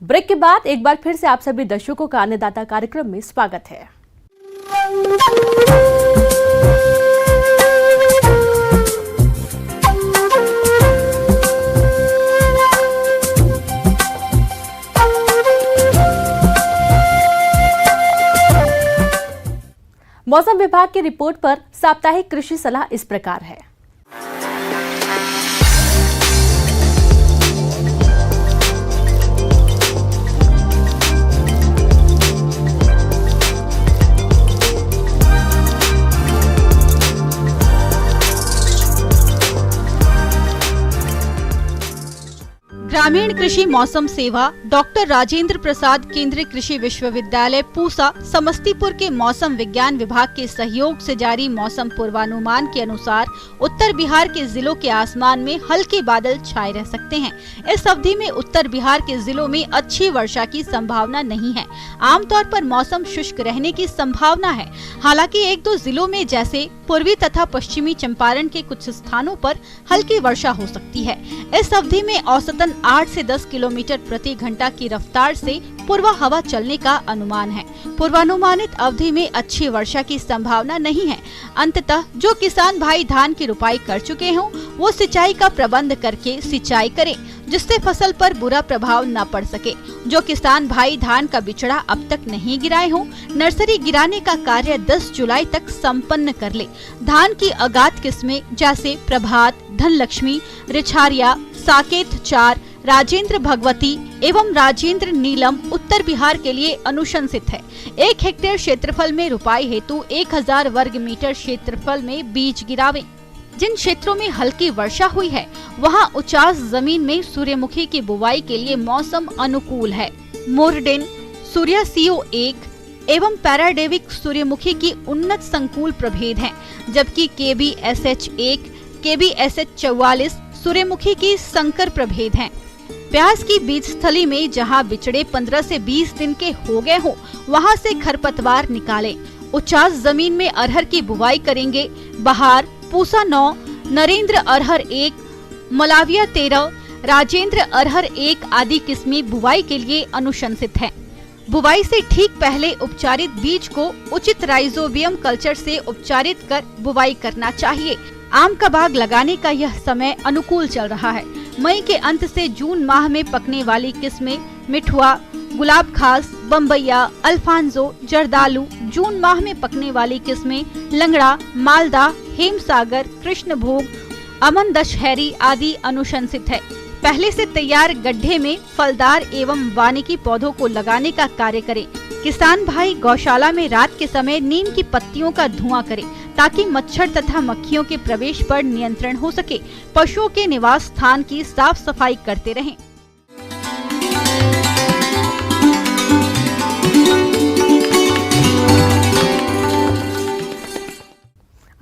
Break के बाद एक बार फिर से आप सभी दर्शकों का अन्नदाता कार्यक्रम में स्वागत है। मौसम विभाग की रिपोर्ट पर साप्ताहिक कृषि सलाह इस प्रकार है। ग्रामीण कृषि मौसम सेवा डॉक्टर राजेंद्र प्रसाद केंद्रीय कृषि विश्वविद्यालय पूसा समस्तीपुर के मौसम विज्ञान विभाग के सहयोग से जारी मौसम पूर्वानुमान के अनुसार उत्तर बिहार के जिलों के आसमान में हल्के बादल छाए रह सकते हैं। इस अवधि में उत्तर बिहार के जिलों में अच्छी वर्षा की संभावना नहीं है। आमतौर पर मौसम शुष्क रहने की संभावना है। हालांकि एक दो जिलों में जैसे पूर्वी तथा पश्चिमी चंपारण के कुछ स्थानों पर हल्की वर्षा हो सकती है। इस अवधि में औसतन 8 से 10 किलोमीटर प्रति घंटा की रफ्तार से पूर्वा हवा चलने का अनुमान है। पूर्वानुमानित अवधि में अच्छी वर्षा की संभावना नहीं है। अंततः जो किसान भाई धान की रुपाई कर चुके हों, वो सिंचाई का प्रबंध करके सिंचाई करें, जिससे फसल पर बुरा प्रभाव न पड़ सके। जो किसान भाई धान का बिचड़ा अब तक नहीं गिराए हों, नर्सरी गिराने का कार्य 10 जुलाई तक संपन्न कर ले। धान की अगात किस्में जैसे प्रभात, धनलक्ष्मी, रिछारिया, साकेत 4, राजेंद्र भगवती एवं राजेंद्र नीलम उत्तर बिहार के लिए अनुशंसित है। 1 हेक्टेयर क्षेत्रफल में रुपाई हेतु 1000 वर्ग मीटर क्षेत्रफल में बीज गिरावें। जिन क्षेत्रों में हल्की वर्षा हुई है, वहां उचास जमीन में सूर्यमुखी की बुवाई के लिए मौसम अनुकूल है। मोरडेन, सूर्या CO 1 एवं पैराडेविक सूर्यमुखी की उन्नत संकुल प्रभेद हैं, जबकि KB SH 1, KB SH 44 सूर्यमुखी की संकर प्रभेद हैं। प्याज की बीज स्थली में जहां बिचड़े 15 से 20 दिन के हो गए हों, वहां से खरपतवार निकालें। उचास जमीन में अरहर की बुवाई करेंगे। बहार, पूसा 9, नरेंद्र अरहर 1, मलाविया 13, राजेंद्र अरहर 1 आदि किस्में बुवाई के लिए अनुशंसित हैं। बुवाई से ठीक पहले उपचारित बीज को उचित राइजोबियम कल्चर से उपचारित कर बुवाई करना चाहिए। आम का बाग लगाने का यह समय अनुकूल चल रहा है। मई के अंत से जून माह में पकने वाली किस्में मिठुआ, गुलाब खास, बम्बैया, अल्फांजो, जर्दालू। जून माह में पकने वाली किस्में लंगड़ा, मालदा, हेमसागर, कृष्णभोग, अमन दशहरी आदि अनुशंसित है। पहले से तैयार गड्ढे में फलदार एवं वानिकी पौधों को लगाने का कार्य करें। किसान भाई गौशाला में रात के समय नीम की पत्तियों का धुआं करें, ताकि मच्छर तथा मक्खियों के प्रवेश पर नियंत्रण हो सके। पशुओं के निवास स्थान की साफ सफाई करते रहें।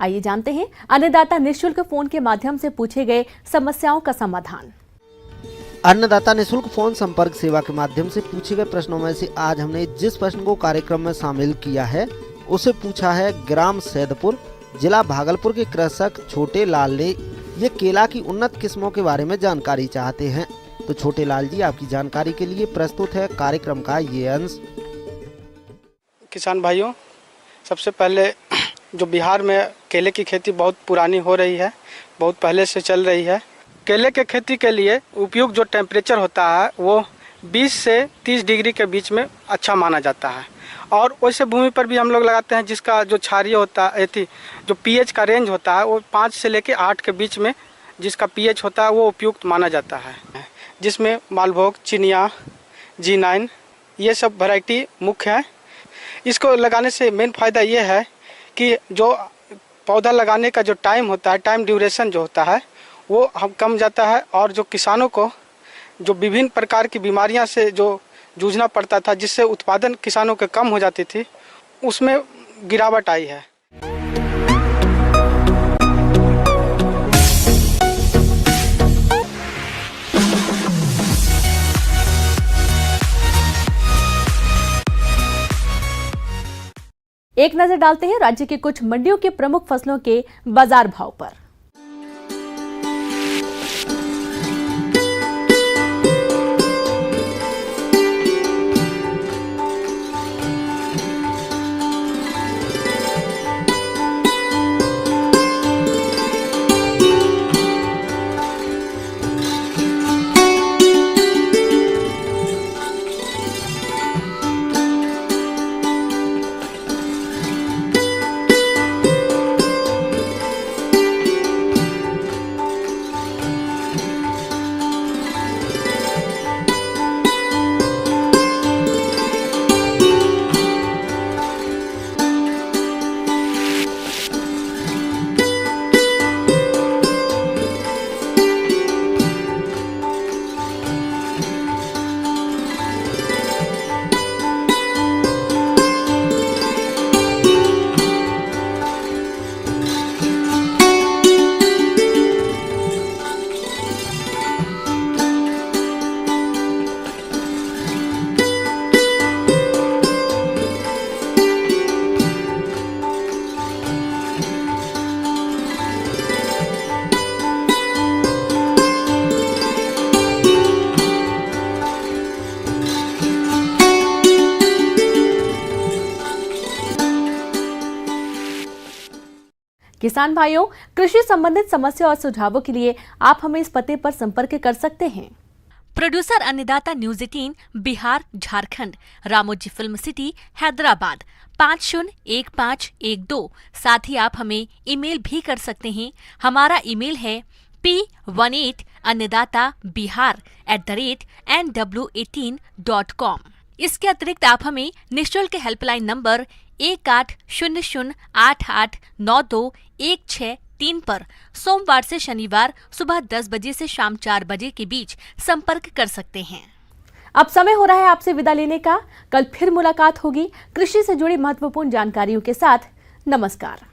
आइए जानते हैं अन्नदाता निःशुल्क फोन के माध्यम से पूछे गए समस्याओं का समाधान। अन्नदाता निःशुल्क फोन संपर्क सेवा के माध्यम से पूछे गए प्रश्नों में से आज हमने जिस प्रश्न को कार्यक्रम में शामिल किया है उसे पूछा है ग्राम सैदपुर, जिला भागलपुर के कृषक छोटे लाल ने। ये केला की उन्नत किस्मों के बारे में जानकारी चाहते हैं। तो छोटे लाल जी, आपकी जानकारी के लिए प्रस्तुत है कार्यक्रम का ये अंश। किसान भाइयों, सबसे पहले जो बिहार में केले की खेती बहुत पुरानी हो रही है, बहुत पहले से चल रही है। केले के खेती के लिए उपयुक्त जो टेम्परेचर होता है वो 20 से 30 डिग्री के बीच में अच्छा माना जाता है। और वैसे भूमि पर भी हम लोग लगाते हैं जिसका जो क्षारीय होता है, जो pH का रेंज होता है वो 5 से लेकर 8 के बीच में जिसका pH होता है वो उपयुक्त माना जाता है, जिसमें मालभोग, चिनिया, G9 ये सब वैरायटी मुख्य है। इसको लगाने से मेन फ़ायदा ये है कि जो पौधा लगाने का जो टाइम होता है, टाइम ड्यूरेशन जो होता है वो हम कम जाता है। और जो किसानों को जो विभिन्न प्रकार की बीमारियां से जो जूझना पड़ता था, जिससे उत्पादन किसानों के कम हो जाती थी, उसमें गिरावट आई है। एक नजर डालते हैं राज्य के कुछ मंडियों के प्रमुख फसलों के बाजार भाव पर। किसान भाइयों, कृषि संबंधित समस्या और सुझावों के लिए आप हमें इस पते पर संपर्क कर सकते हैं। प्रोड्यूसर अन्नदाता news 18 Bihar Jharkhand, Ramoji film city Hyderabad 501512। साथ ही आप हमें ईमेल भी कर सकते हैं। हमारा ईमेल है p18annadatabihar@nw18.com। इसके अतिरिक्त आप हमें निःशुल्क हेल्पलाइन नंबर 1800889216 पर सोमवार से शनिवार सुबह 10 बजे से शाम 4 बजे के बीच संपर्क कर सकते हैं। अब समय हो रहा है आपसे विदा लेने का। कल फिर मुलाकात होगी कृषि से जुड़ी महत्वपूर्ण जानकारियों के साथ। नमस्कार।